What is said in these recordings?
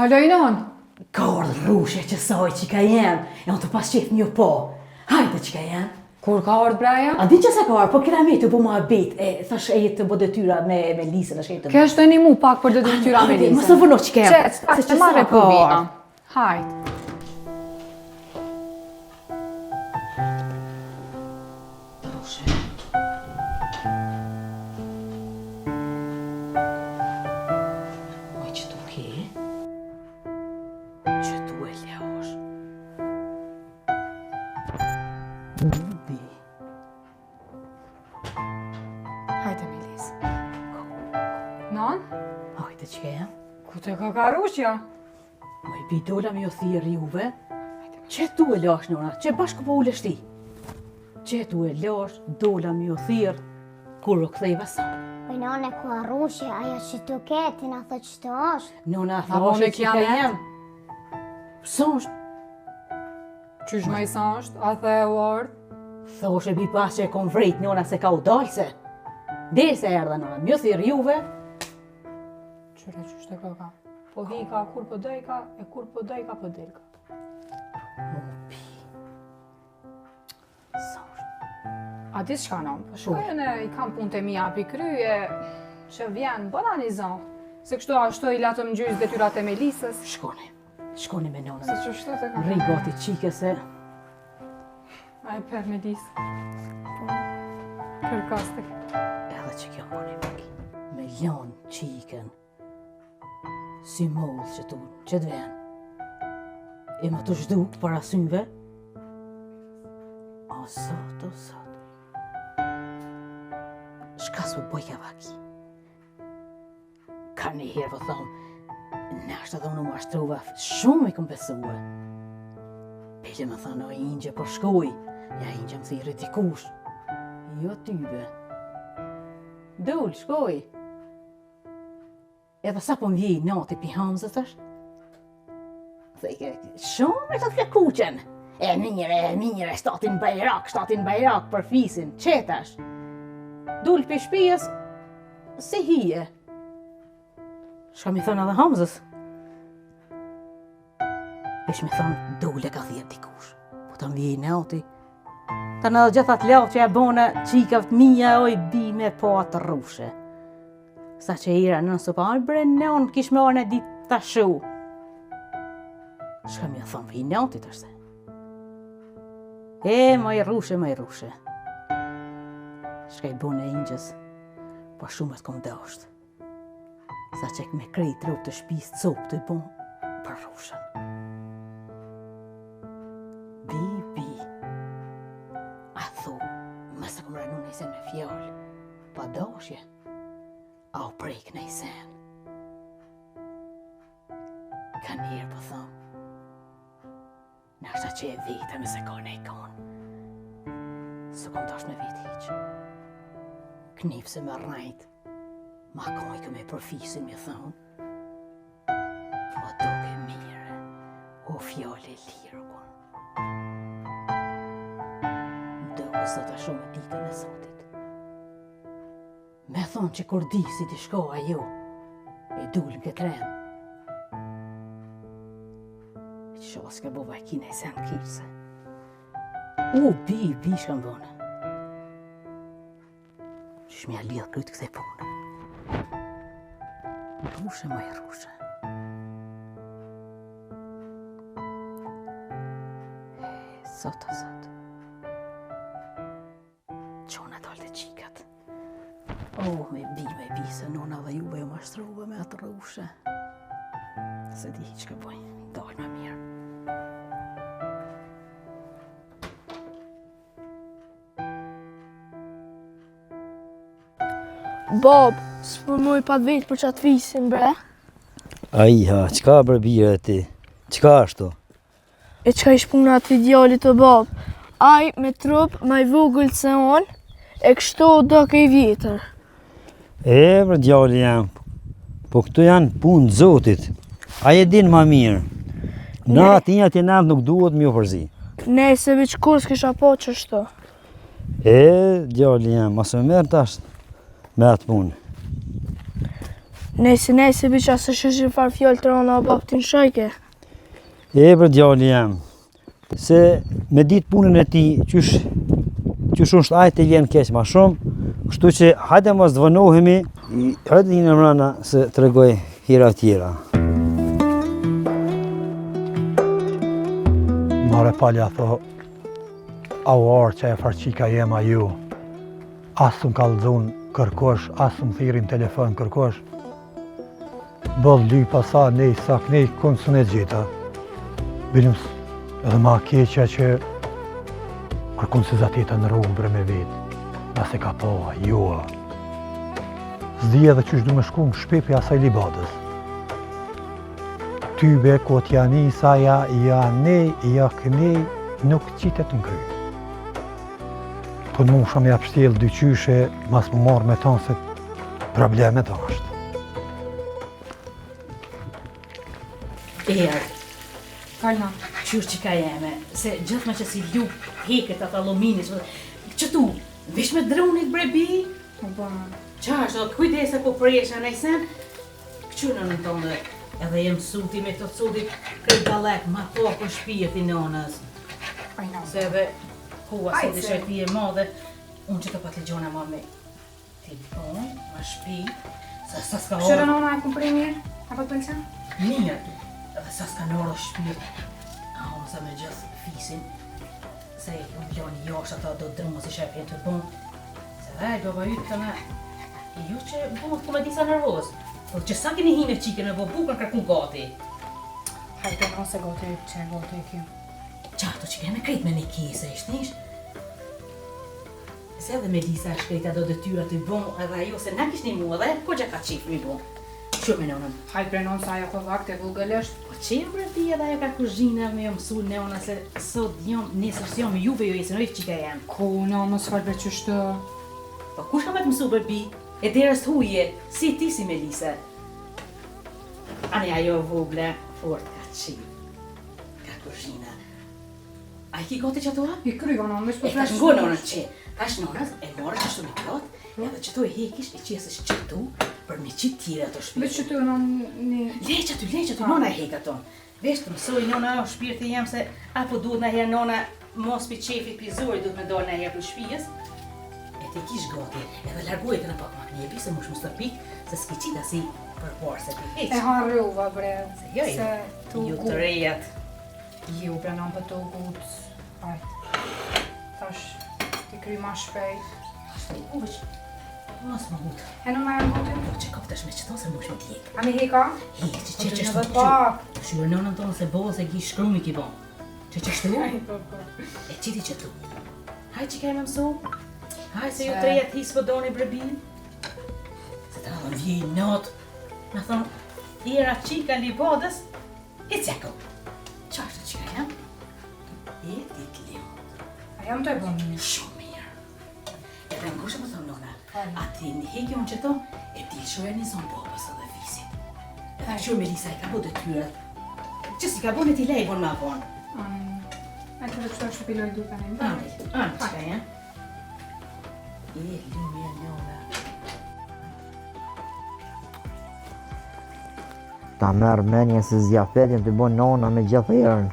Falojnon. Ka ardhë rrushe që saj që ka jenë, e unë të pas qef një po. Hajde që ka jenë. Kur ka ardhë braja? A di që se ka ardhë, po kena me të po ma bit, thash e jetë të bo detyra me Lisën, është e jetë. Ke është të një mu pak për detyra me Lisën. Mësë vëno që ka jenë. Qec, të marre për vina. Hajde. Hajde, Melis. Non? Hajde që ka jenë. Ku të ka karushja? Ma i bi dola me jo thirë juve. Që tu e lash nëna, që bashkë po ule shti. Që tu e lash, dola me jo thirë, kur o kthejva sa. Po none ku arrushje, ajo që tu keti, na thë që të është. Nëna A thoshe bone që ka kiamet? jenë. Së është, Qysh ma i sa është? A the e ardhë? thoshe bi pas që e kom vrejt nëna se ka u dalse. Dhe se erdhe nëna, me jo thirë juve. Qyre qysh të ka. Po hika kur po dojka, e kur po dojka po delka. Së është. A di s'ka non? Po shkojën e i kam punë të mija pi kryje, që vjen, bëna një zonë. Se kështu ashtu i latëm gjyës detyrat e Melisës. Shkoni me nëna. Se që shtu të ka. Rri gati qike se A e per Melisë. Kërkaste. edhe që kjo mboni vaki. Me ljon qiken. Si mollë që tu, që të ven. E ma të zhduk para synve. O sot, o sot. Shka s'u bojka vaki. Ka një herë po thomë, nashtë edhe unë më ashtruva, shumë i këm besua. Pile më thonë, o ingje po shkoj, ja ingje më thirë dikush. Jo tybe. Dull, shkoj. Edhe sa po m'vjej nati pi Hamzës është. Theke, shumë e të flekuqen. E mire, shtatin bajrak për fisin, qetash. Dull pi shpijës, si hije. Shka mi thënë edhe Hamzës? Ish mi thënë, dull e ka thirë dikush. Po të m'vjej nati. Ta në dhe gjithat lavë që e bone qikavt mija oj bi me po atë rrushe. Sa që ira nësë pa alë bre nënë kish me orën e ditë të shu. Shka mi e thonë për i nëntit është. Ma i rrushe. Shka i bone e ingjës, po shumët kom dashtë. Sa që me krejt rrug të shpis copë të i bon për rrushën. Bi. A thu, mëse kom ranu në isen me fjallë, pa dashje, a u prejk në isen. Ka njerë po thomë, nashta që e vete me se ka në i konë. Së kom dash me vete hiqë. Knipë se me rajtë, ma koj këme përfisin me thonë. Po doke mire, o fjallë e lirë konë. Sot a shumë e ditën e sotit. Me thonë që kur di si t'i shko ajo, e dullë këtë renë. E që shohë s'ka bova e kine e sen kishse. Bi shkam bëne. Që shmja lidhë krytë këthe punë. Rrushe ma i rrushe. Sot o sot. Qona dalë të qikat. Me bi, se nona dhe juve jo mashtruve me atë rrushe. Se di që ka bojnë, dalë me mirë. Bob, s'punoj pa të vetë për qatë fisin, bre. Aja, qka bre bire ti? Qka ashtu? E qka ish puna ati djallit të Bob? Aj me trup ma i vogël se on, e kështu do ke i vjetër. Bre djalli jam, po këtu janë punë zotit. Aje din ma mirë. Na tinja ti nëmë nuk duhet më ju përzi. Ne se veç kur s'kisha po qështu. Djalli jam, asë me merë tash me atë punë. Nejse, biqa se shëshin farë fjallë të rana bab t'in shajke. E për djali jam, se me ditë punën e ti, qysh është ajtë të jenë keq ma shumë, kështu që hajde mos dëvënohemi, hajde një në mrana se të regoj hira tjera. Mare palja tho, auar që e farqika jema ju, asë më kalëzun kërkosh, asë më thirin telefon kërkosh, bëll ly pasa nej, sak nej, kënë e gjitha. Bilim edhe ma keqa që kërkun se zateta në rrugë bre me vetë, nëse ka poha, joa. Zdi edhe që shdu me shku më shpepi asaj libadës. Tybe, kot jani, sa ja nej, ja kënej, nuk qitet në kry. Po në mu sham ja pështjel dyqyshe, mas më marrë me tonë se problemet është. Erë, Kalna. qyrë që ka jeme, se gjithme që si lup heket atë alumini, që tu, vish me dronit brebi? Qa është, kujdese po presha në isen, këqyrë në tonë edhe jem suti me këto suti kërë dalek ma po për shpijet i nonës. Se edhe hua se të shërti e madhe, unë që të pat legjona ma me telefon, ma shpi, se sa s'ka Shërë orë. nona e kumpri mirë? Apo të pëlqen? Mirë, edhe sa s'ka në orë shpijet. A unë sa me gjithë fisin, se unë loni josh ato do drëmë si shërpjen të bon. Se dhe e baba ytë të me, ju që bon të me disa nervoz. Po që sa keni hine qike në bukën kërkun gati. Hajde non se gote që gote e kjo. Qarto që keme krejt me një kese, ishtë nish? Se edhe Melisa shkrejta do detyra të bon, edhe ajo se na kishni mu edhe, ko që ka qif mi bon. Shumë me nonën. Hajde bre non sa ajo ko vakte vëllgëlesht. Po që e brëti edhe ajo ka kuzhina me jo mësu neona se sot jom, nesër si jom me juve jo jesë nojtë qika jam. Ku nonës farbe qështë? Po kush ka me të mësu bërbi? E derës huje, si ti si Melisa. Ane ajo vogle, fort ka qif. Ka kuzhina. A i ki gati që atua? I kryo non, me E tash ngo nonën që, tash nonës e morë që ashtu me plot, edhe që to e hekish e qesësh qëtu për me qitë tjere ato shpirë. Veç që të non një... Le që tu, nona e hek ato. Vesh të mësoj nona o shpirti jem se apo duhet në herë nona mos pi qefit pi zori duhet me dojnë në herë për shpijës. E te kish gati, edhe largojt në pak maknepi se mush më stërpik, se s'ki qita si për porë se pi heq. E harruva bre, Jo, se tu ju gut. të rejat. Ju bre non për tu gut. Hajde. Tash, ti kry ma shpejt. Uveq, mos më gut. E në ma e gutin? Po që koptash me qëto se mush me t'jek. A mi heka? Heq, që Po të është një dhe pak. të shurë nonën tonë se bohë se ki shkrumi ki bon. Që është Aj, u? po, po. E qiti që tu. Haj që keme mësu. Haj se ju treja t'hisë po doni brebin. Se të radhën vjej not. Me thonë, era qika li bodës. I ceko. Qa është të qika jam? E ti t'lion. A jam të e bon një. Shumë mirë. Edhe në kushe më thonë nona. A ti një hekje unë qëto, e ti shoja një zonë bobës edhe fisit. Edhe shurë Melisa i ka bo detyrat. Që si ka bo në ti lej bon ma bon. A të dhe qëto është piloj duke në një. Anë, qëka jam? E, lumja nona. Ta merë menje se zjafetjen të bon nona me gjithë erën.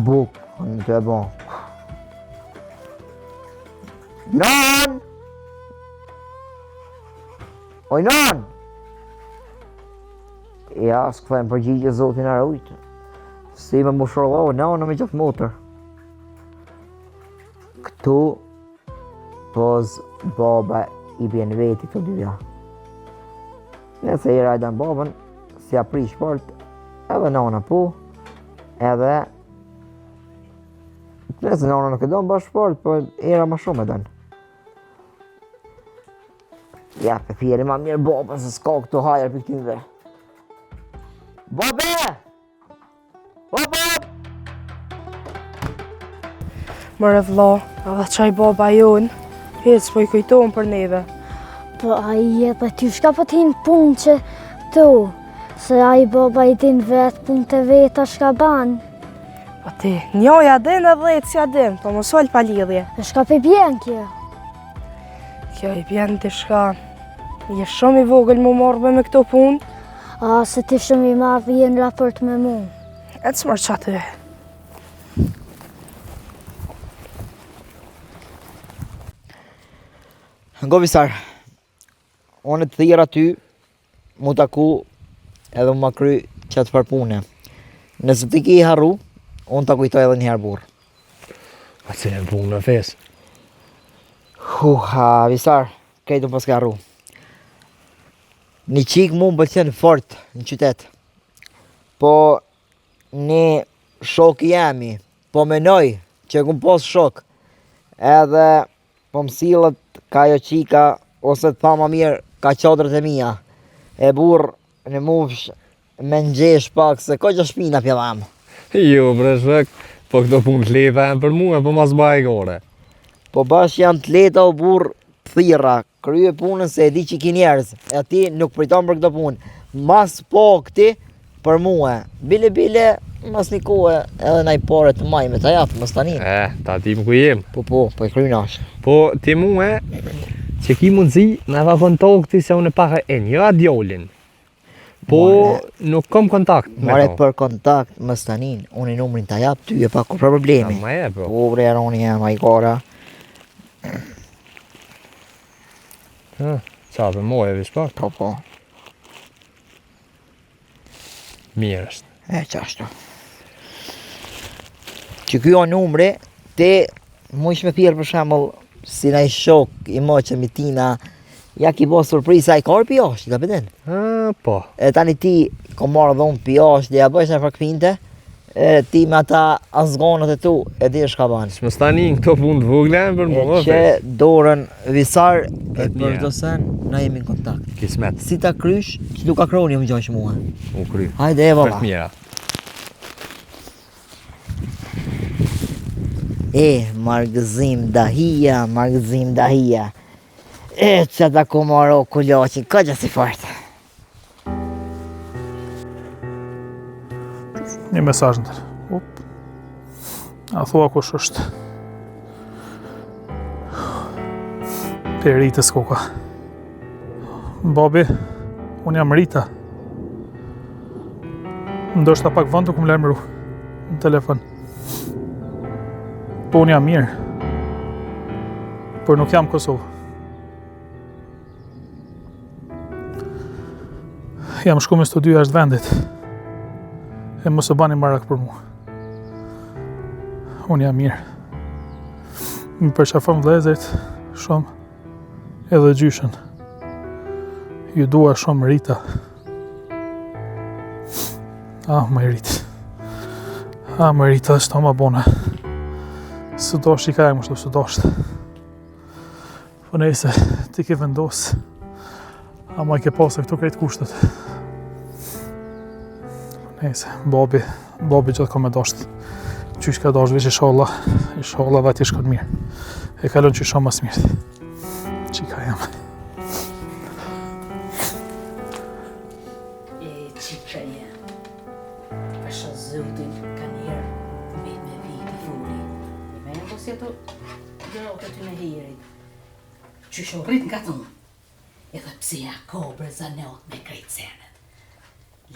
Buk, në të e bon. Non! Oj, non! Ja, s'këthejmë përgjigje zotin e rujtë. Si me më shorlohu, nona me gjithë motër. Këtu, poz baba i bjen veti të dyja. Nëse i rajdan babën, si a prish part, edhe nona po, edhe nëse nona nuk e donë bash part, po era ma shumë e donë. Ja, pe fjeri ma mirë babën se s'ka këtu hajer për këtyve. Babe! Baba! Mërë vla, edhe qaj baba jonë, hec po i kujtojnë për neve. Po a i e për ty shka po t'hin punë që tu, se a i baba i din vetë punë të veta shka ban. Po ti, njoja din edhe e cja din, po mos ol pa lidhje. E shka pe bjen kjo? Kjo i bjen të shka, je shumë i vogël mu morbe me këto punë, A, se ti shumë i madh jenë raport me mu. E të smërë qatë e. Govisar, unë të thirë aty, mu taku edhe mu ma kry qatë për pune. Nëse ti ki harru, unë ta kujtoj edhe njëherë burë. A që e punë në fesë. Visar, kejtu pas ka harru. Një qikë mu më pëlqenë fort në qytet. Po një shok jemi, po menoj që kum pos shok, edhe po më sillet ka jo qika, ose të tha ma mirë ka qadrët e mija. E burë në mufsh me ngjesh pak se ko që shpina pjedham. Jo, bre shok, po këto punë të leta e për mua, po mas baj gore. Po bash janë të leta o burë të thira, krye punën se e di që ki njerëz, e ti nuk priton për këto punë. Mas po këti për mua, bile mas një kohë edhe naj pare të maj me ta japë, mas tani. Ta ti më ku jem. Po, e krynash. Po ti mua, që ki mundësi, në vafon to këti se unë e paka e një djolin. Po nuk kom kontakt me Mare to. për kontakt mas tanin, unë i numrin ta japë ty e pa kur problemi. Ma e po. Po bre, roni e maj kora. Qa për moje vish pak? Po. Mirë është. E qashtu. Që kjo numri, ti mu ish me pirë për shembull si na i shok i moqë mi tina, ja ki bo surprisa, i ka orë pjosh, ka pëtën. Po. E tani ti ko marrë dhe unë pjosh, dhe ja bëjsh në frakpinte, ti me ata azgonët e tu, e di është ka banë. Shmë stani në këto punë të vogla për E mua. që dorën visar, e Vetë për mira. do sen, na jemi në kontakt. Kismet, Si ta krysh, që du ka kroni më gjosh mua. u kry. Hajde e valla. Për mira. Margëzim dahia. E që ta ku maro kulloqin, ka që si fort. Një mesazh në tërë. A thua kush është? Për Ritës koka. Babi, unë jam Rita. Ndoshta pak vënd të kum lajmëru në telefon. Po unë jam mirë. Por nuk jam Kosovë. Jam shku me studio jashtë vendit. E mos e bani marak për mua. Unë jam mirë. Më përshafëm vlezërit shumë edhe gjyshen. Ju dua shumë Rita. Më Rita. Më Rita është ta ma bona. Së doshtë i ka e mështu, së doshtë. Po nejse, ti ke vendosë. Ama i ke pasë këto krejt kushtet. Nejse, babi gjithë ka me dashtë. Qysh ka dashtë veç inshallah dhe ti shkon mirë. E kalon që shumë mas mirë. Qika jam. Qika jam. Pasha zotin ka njerë me viti furi. Me e mos jetu drotë ty në herit. Qysh o rrit nga thunë. Edhe pse ja kobre zanot me krejt senet.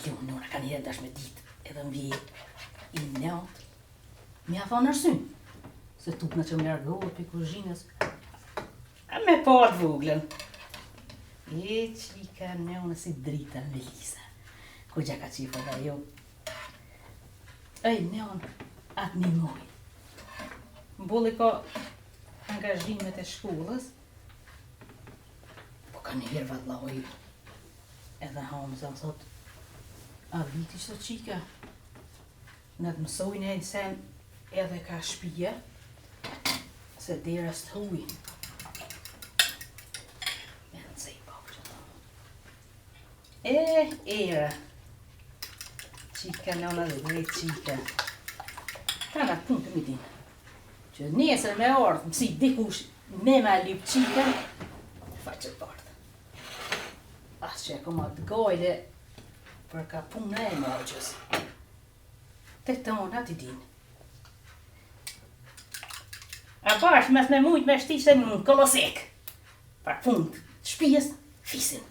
Lunë nëna ka njerë dash me dit edhe mbi i neot. Mja thonë arsyn. Se tupna që më largohet për kuzhinës. Me parë voglen. E qika nëna si drita në Melisa. Ku gja ka qifa dhe jo. Ej, nëna atë një moj. Mbulli ka angazhimet e shkollës. Po ka njerë valloj. Edhe hamë sa thot. A viti që të qika. Në të mësojnë e sen edhe ka shpia. Se dera së të huj. E në cej pak që të. Era. Qika nëna dhe drejt qika. Ka në punë të midin. Që nesër me ardhë, mësi dikush me ma lyp qika, faqet bardhë. Asë që e koma të gajle, për ka punë e moqës. Të tonë ati din. A bashkë mes me mujtë me shtishe në kolosek. Për punë të shpijes, fisin.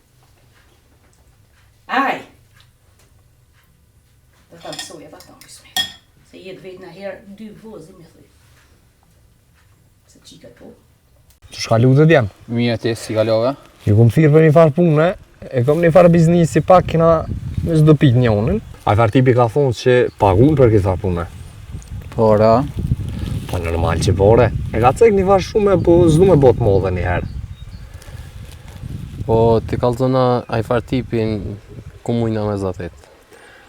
Aj, Dhe ta mësoja pa ta kismet. Se jetë vetë në herë 2 vozi me thuj. Se qikat po. Që shka lutet jam? Mirë ti, si kalove? Ju kom thirë për një farë pune, e kom një farë biznisi pak kina me s'do pit njonën. A farë tipi ka thonë që pagun për këtë farë pune. Pora? Pa normal që pore. E ka cek një farë shume, po s'du me botë modhe një herë. Po ti kalzona a i farë tipin ku mujna me zatit.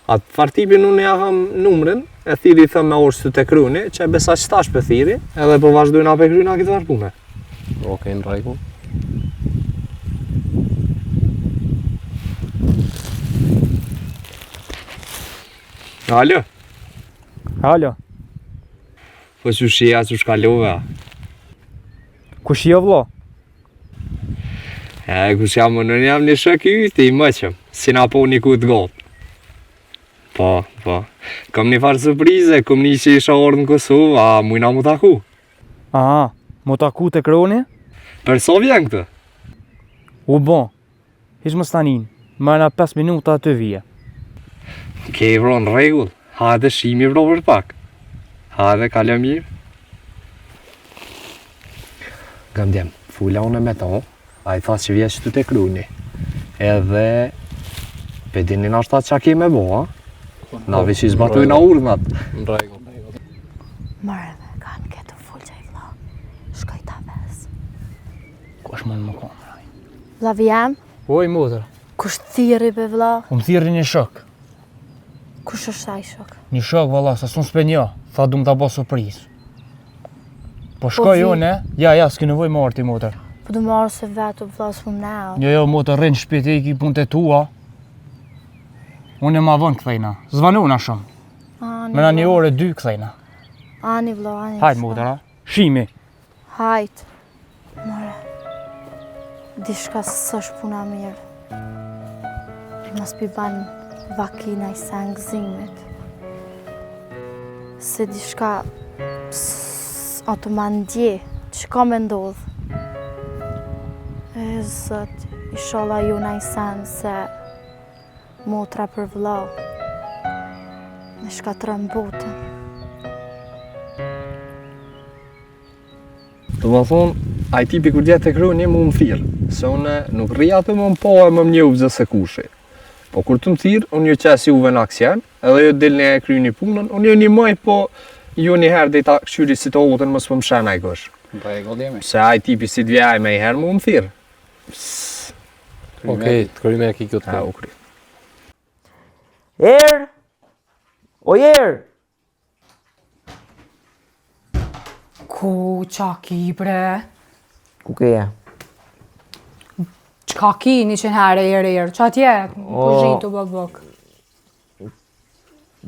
Atë farë tipin unë ja kam numrin, e thiri thëmë me orë së të kryni, që e besa që tash për thiri, edhe po vazhdojnë a për kryna këtë farë pune. Okej, në rregull. Alo? Alo, Po që shia që shkalove, a? ku shio vlo? Ku që jam në jam një shëk i yti i mëqëm, si na po një ku të gotë. Po, kam një farë surprize, kom një që isha orë në Kosovë, a mujna mu taku. Aha, mu taku të kroni? Për so vjen këtë? U bon, ish më stanin, më në 5 minuta të vije. Ke vro në regull, hajde shimi vro për pak. Hajde, kalë mirë. Gëmdjem, fula unë me to, a i thasë që vje që të të kruni. Edhe, pe dini në ashtat që a ke me bo, a? Na veç i zbatuj na urnat. Në rregull. Mareve, kanë këtë full që i vla. Shkoj ta ves. Ku është më në më konë? Vllavi jam, Oj, motër, kush thiri be vlla? më thirri një shok. Kush është ai shok? Një shok, valla, sa s'unë s'penjo, tha du më ta bo surprizë. Po shkoj vi- unë, ja, s'ki nevoj më arti, motër. Po du marrë se vetë vlla s'pun nau. Jo, motër, rrinë shpiti i ki punë të tua. Unë e ma vonë këthejna, zvanuna shumë. Me na një orë e 2 këthejna. Ani vlla, ani. Hajtë, motër, a? Shimi. Hajt. More. Dishka s'është puna mirë. Mas pi ban vakina i sa ngëzimit. Se dishka ato ma ndje, që ka me ndodhë. E zët, ishala ju na i sen se motra për vlau. Në shkatërën botën. Do më thonë, a i tipi kur djetë të kryni mu më thirë, se une nuk rria të më po e më më njëvë zë se kushi. Po kur të më thirë, unë ju qesi uve në aksjen, edhe ju dilni e kryni punën, unë ju një mëj, po ju një herë dhe i ta këshyri si të otën mësë për më shenë a i kësh. Në rregull jemi. Se a i tipi si të vjaj me i herë mu më thirë. Okej, të kryme e ki këtë Ha, kohë. u kry. Erë! O erë! Ku qa ki bre? Ku keja? Qka ki 100 herë erë? Qa tje? Ku zhinë të bëbëk?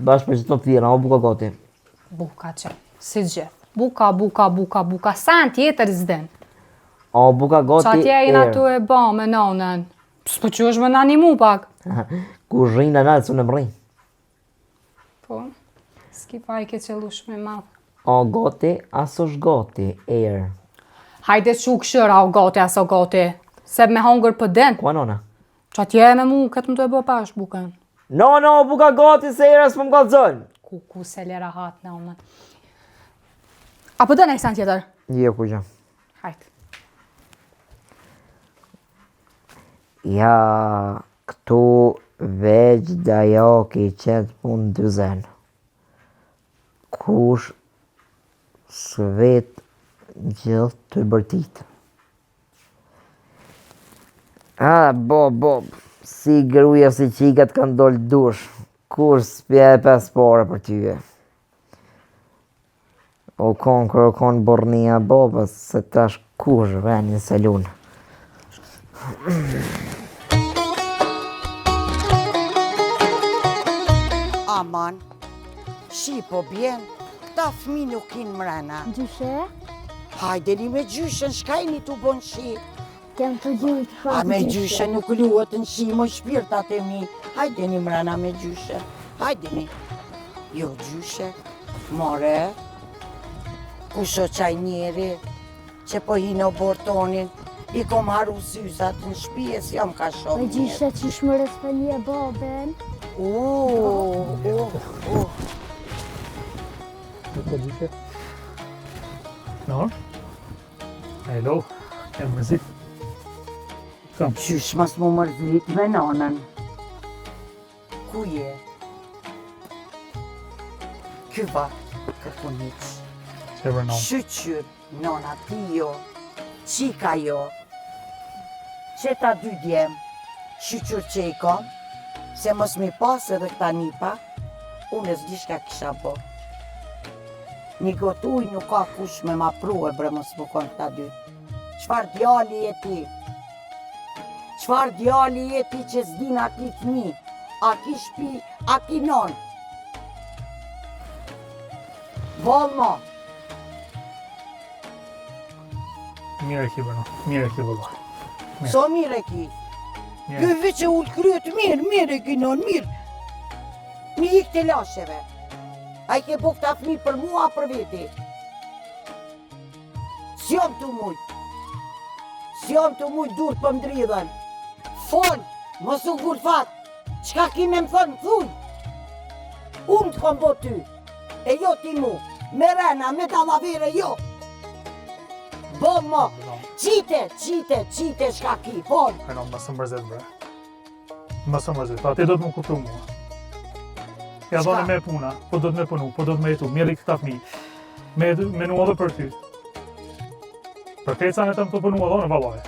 Bashkë me që të thira, o buka gati. Buka që, si gjithë. Buka, san tjetër zdin. O buka gati Qa tje i na erë. tu e ba me nonën? S'po që është me nani mu pak. Ku rrinë në nalë, së në më rrinë. Po, s'ki pa i ke qëllush me ma. O gati, aso është gati, erë. Hajde që u këshëra o gati aso gati. Se me hongër për den. Ku anona? Qa tje me mu, këtë më të e bo pash bukën. No, buka gati se erë, s'po më kalëzën. Ku se lera hat në onë. A për den e kësan tjetër? Jo, ku gjë. Hajtë. Ja, këtu veç da jo ki qetë punë dyzen. Kush së vetë gjithë të bërtit. Bob, si gruja si qikat kanë dollë dush. Kush s'pje e 5 pare për tyje. O konë bornia boba, se tash kush venin se lunë. Aman, shi po bjen, këta fmi nuk kinë mrena. Gjyshe? Hajdeni me gjyshen, shkajni t'u bon shi. Kem të gjithë A me gjyshen nuk luhet në shi, moj shpirtat e mi. Hajdeni mrena me gjyshen, hajdeni. Jo gjyshe, more, kusho qaj njeri, që po hinë o bortonin, i kom haru syzat në shpijes, jam ka shumë Me njeri. gjyshe që shmërës për një boben. Po gjyqe? No? Hello, jam mërzit. Kam. Qysh mas mu mërzit me nanën? Ku je? Ky va, kërpunic. Qever non. Shqyr, nona ti jo, qika jo. Qeta dy djem, shqyr që i kom, se mos mi pas edhe këta nipa, unë e s'di shka kisha bo. Një gotë uj nuk ka kush me ma pruhe bre mos më kon këta dy. Qfar djali je ti? Qfar djali je ti që s'din a ki fmi? A ki shpi, a ki non? Volmo! Mire ki bërno, mire ki vëlla. So mire ki? Ky vit që ullë kryet mirë ki non, mirë. Mi ik të lasheve. A i ke buk ta fmi për mua për veti. S'jom të mujt. S'jom të mujt dur për mdridhen. Fol, mos u gurfat. Qka ki me më thënë, thuj. Unë të kom bo ty. E jo ti mu. Me rena, me dalavere, jo. Bo mo. Qite, shka ki, fol. No, mësë mërzit bre. Mësë mërzit, pa ti do të më kuptu mua. Ja dhone me puna, po do të me punu, po do të me jetu, mjeri këta fmi, me nua dhe për ty. Për këtë sa në të më të punu edhe në valoj.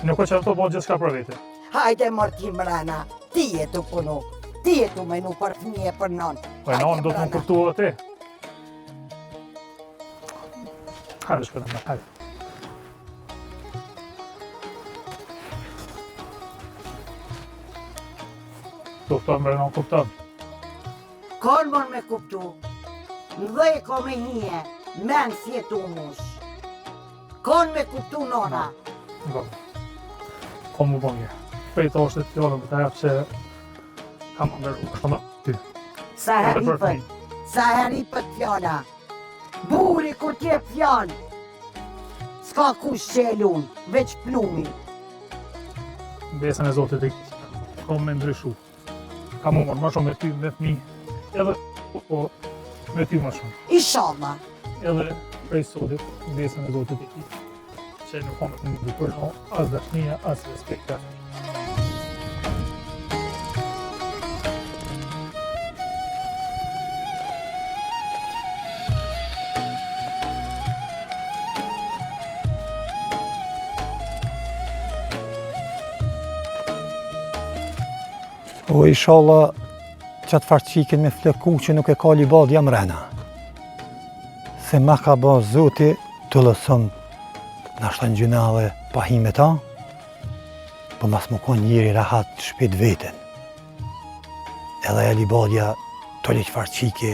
Nuk o që të bo gjithë shka për vete. Hajde mërti mrena, ti e të punu, ti e të menu për fmi e për non. Po e non do të më kuptu edhe ti. Hajde shkëtë me, hajde. Kupton mrena, kupton. Kon mën me kuptu, në dhe ko me hije, men si e tu mush. Kon me kuptu nona. Kom mu bon një. Prej të është të fjallën për të japë që kam mërru, është të ty. Sa heripët fjalla. Buri kur t'je fjallë. S'ka kush qelun, veç plumi. Besën e Zotit e kom me ndryshu. Kam më ma shumë me ty, me fmi, edhe po me ty ma shumë. Inshallah. Edhe prej sotit, besën e Zotit e ki, që nuk kam të një për no, as dashnia, as respekta. O inshallah qatë farqikin me fleku që nuk e ka libad jam rena. Se ma ka ba Zoti të lësën nashta në gjynave pahime ta, po mas më kon njëri rahat shpet veten. Edhe e libadja të leq farqike,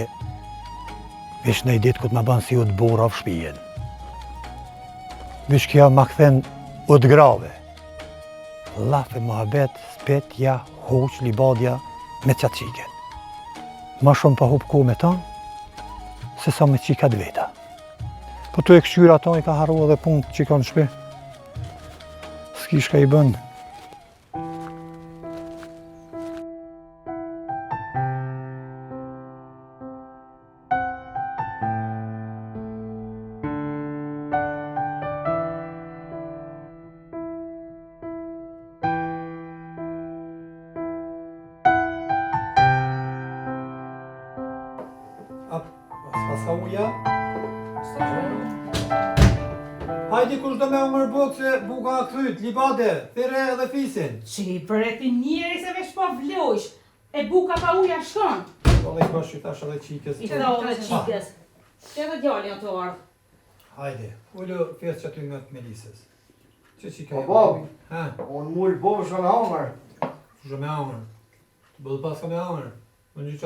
vesh në i ditë këtë ma banë si u të bura v shpijen. Vesh kja ma këthen u të grave. Lafe muhabet, spet, ja, hoq, libadja, me qatë qiken. Ma shumë pa hup ko me ta, se sa me qikat veta. Po të e këshyra ta i ka haru edhe punë që ka në shpe. S'ki shka i bënë. Paska uja? Hajdi kush do me u mërbuk se buka a kryt, libade, thire edhe fisin. Qi për e ti njeri se veç po vlojsh, e buka pa uja shkon. Ole i bash qytash edhe qikës. I të dhe qikës. Që edhe djali janë të ardhë. Hajde, ullu fjes që ty nga të melisës. Që qika e Bob, Ha? unë mullë bob shumë me hamër. Shumë me amër. Të bëllë paska me amër.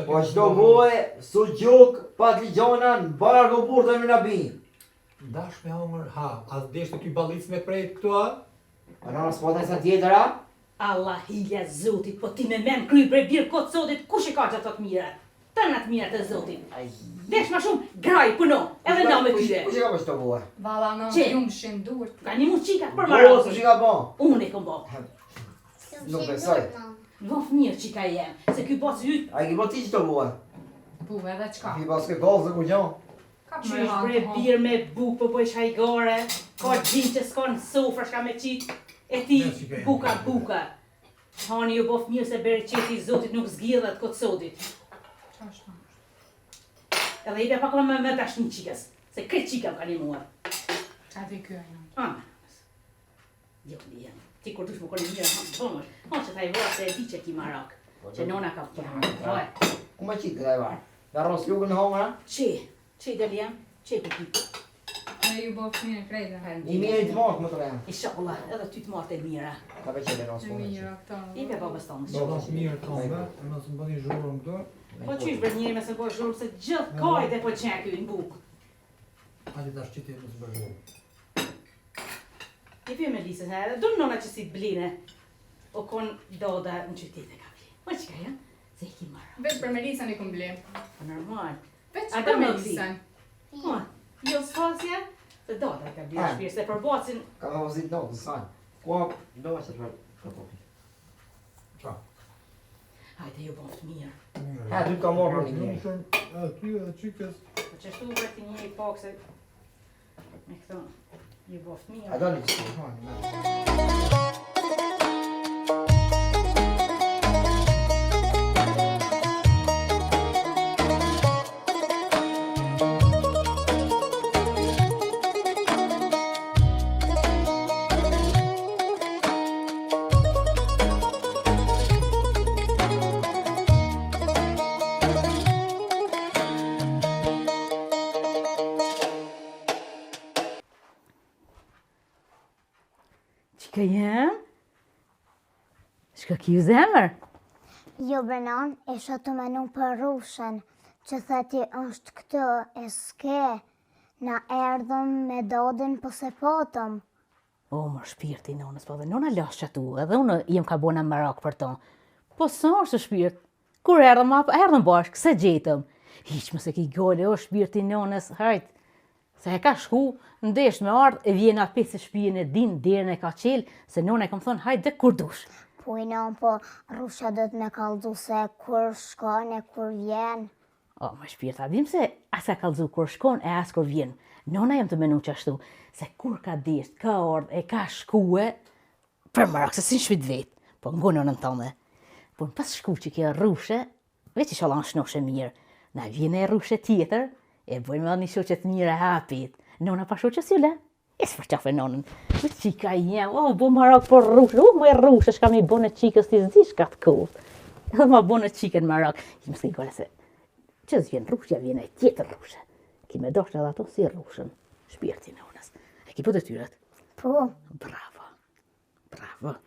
Po qdo boj, su gjuk, pat ligjonan, barë ku burë dhe më nabi. Dash me amër, ha, as desh të ty balic me prejt këtu, a? A në s'po të sa tjetëra? Allah hilja Zotit, po ti me men kry bre birë kotë Zotit, kush e ka që të të mire? Të në të mire të Zotit. Desh ma shumë, graj, puno, edhe na me tyre. Kush e ka për qdo boj? Vala në Që? ju më shenë durët. Ka një mund qika për Bo, marë. su që ka bo? Unë e kom bo. Nuk besoj. Vof mirë qika jem, se ky pas yt. A i ki po ti që të bua? Bu, edhe qka? Ki pas ke kozë ku gjon? Kap Qysh me bre hanë. birë me buk po bëjsh hajgore, ka gjinë që s'ka në sofra shka me qit, e ti buka. Hani ju bof mirë se bere qeti zotit nuk zgjidhet këtë sodit. Qa është ta? Edhe i be pak me tash një qikës, se këtë qika më ka një muar. Qa ti kjo e në? Amen. Jo, lijem. Ti kur dush më kërë mirë, të bëmësh. Që ta i vërë se e di që ki marak. Që nona ka përë. Ku me qitë këta e varë? Dhe arros lukën në homëra? Qe dhe lijem, qe për ti. Me ju bo fëmine krejde. I mirë i të martë më të rejnë. Inshallah, edhe ty të martë e mira. Ka për qëllë rosë E mira këta. I be babës tonë. Babas mirë të kombe, e mësë më bëni zhurën këto. Po qysh bërë njëri me se bërë zhurë, se gjithë kajt e po qenë kjo në bukë. Hajde tash qitë e mësë bërë zhurën. I pje me lisën herë, do nëna që si të bline. O kon doda në qytet e ka blinë. Po që ka ja? Se i ki marra. Veç për Melisën i këmë blim. Po normal. Veç A për da me Melisën. Po, jo s'fasje, se doda ka blinë shpirë, se për bacin. Ka me vëzit në të sajnë. Ku do që të për popi. Qa? Hajde ju boft mirë. Ha, ty ka morë një mirë. Ty edhe qikës. Po që shtu vërë ti një pak se... Me këto, ju boft mirë. A do një që të Qika jem? Shka ki u zemër? Jo, Bernan, isha të menu për rushën, që theti është këtë e s'ke, na erdhëm me dodin për se potëm. O, më shpirti nonës, po dhe nona lash që tu, edhe unë jem ka bona marak për ton. Po së është shpirt? Kur erdhëm bashkë, se gjetëm. Hiq më se ki gole, o shpirti nonës, hajt. Se e ka shku, ndesh me ardhë, e vjena pesë shpijen e din, derën e ka qelë, se nona e kam thonë, hajt dhe kur dush. Po i non, po rusha do të me kaldu se kur shkon e kur vjen. O, më shpirta, dim se asa kalzu kur shkon e as kur vjen. Nona jem të menu qashtu, se kur ka desht, ka ardhë, e ka shkue, për marak, se si në shpit vetë, po ngonë në tonë. Po në pas shku që kjo rushe, veç i shala në shnoshe mirë. Na vjene e rushe tjetër, e bojnë me një shoqet mirë e hapit. Nona pa shoqës jule, e s'për qafe nonën. Po qika jem, o, bo marak për rushe, o, më e rushe, shka mi bo në qikës t'i zdi shka të kovë. Edhe ma bo në qikën marak. I më s'ki gole se, që s'vjen rushe, vjen e tjetër rushe. Ki me doshtë edhe ato si rushën, shpirti nonës. E ki po të tyret? Po. Bravo, bravo.